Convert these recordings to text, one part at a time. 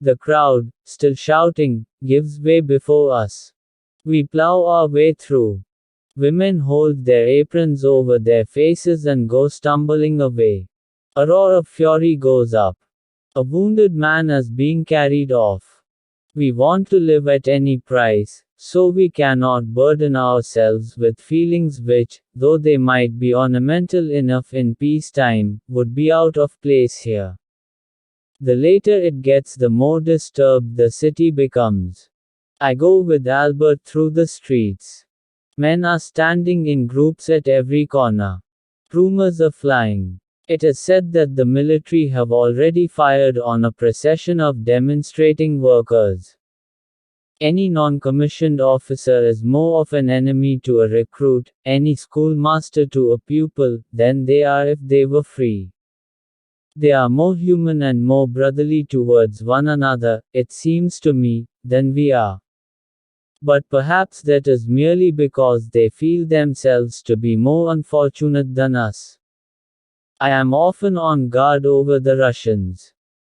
The crowd, still shouting, gives way before us. We plow our way through. Women hold their aprons over their faces and go stumbling away. A roar of fury goes up. A wounded man is being carried off. We want to live at any price, so we cannot burden ourselves with feelings which, though they might be ornamental enough in peacetime, would be out of place here. The later it gets, the more disturbed the city becomes. I go with Albert through the streets. Men are standing in groups at every corner. Rumors are flying. It is said that the military have already fired on a procession of demonstrating workers. Any non-commissioned officer is more of an enemy to a recruit, any schoolmaster to a pupil, than they are if they were free. They are more human and more brotherly towards one another, it seems to me, than we are. But perhaps that is merely because they feel themselves to be more unfortunate than us. I am often on guard over the Russians.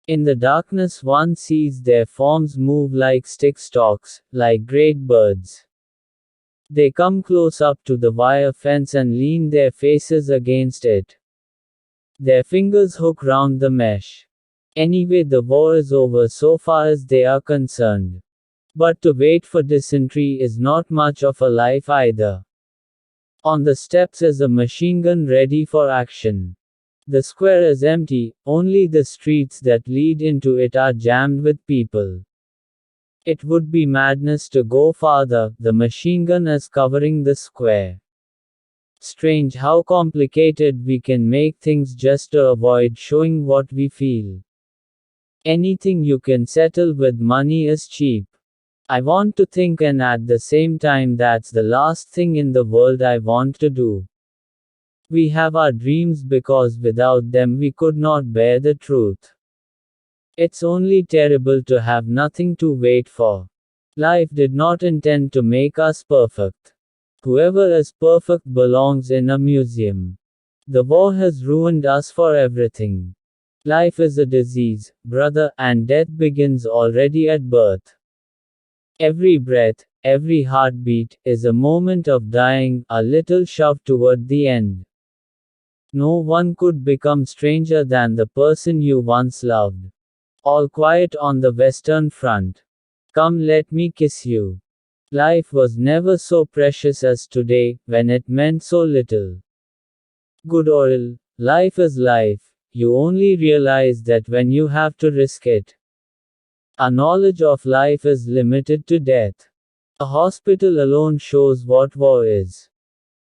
In the darkness one sees their forms move like stick stalks, like great birds. They come close up to the wire fence and lean their faces against it. Their fingers hook round the mesh. Anyway, the war is over so far as they are concerned. But to wait for dysentery is not much of a life either. On the steps is a machine gun ready for action. The square is empty, only the streets that lead into it are jammed with people. It would be madness to go farther, the machine gun is covering the square. Strange how complicated we can make things just to avoid showing what we feel. Anything you can settle with money is cheap. I want to think, and at the same time that's the last thing in the world I want to do. We have our dreams because without them we could not bear the truth. It's only terrible to have nothing to wait for. Life did not intend to make us perfect. Whoever is perfect belongs in a museum. The war has ruined us for everything. Life is a disease, brother, and death begins already at birth. Every breath, every heartbeat, is a moment of dying, a little shove toward the end. No one could become stranger than the person you once loved. All quiet on the Western Front. Come, let me kiss you. Life was never so precious as today, when it meant so little. Good or ill, life is life, you only realize that when you have to risk it. Our knowledge of life is limited to death. A hospital alone shows what war is.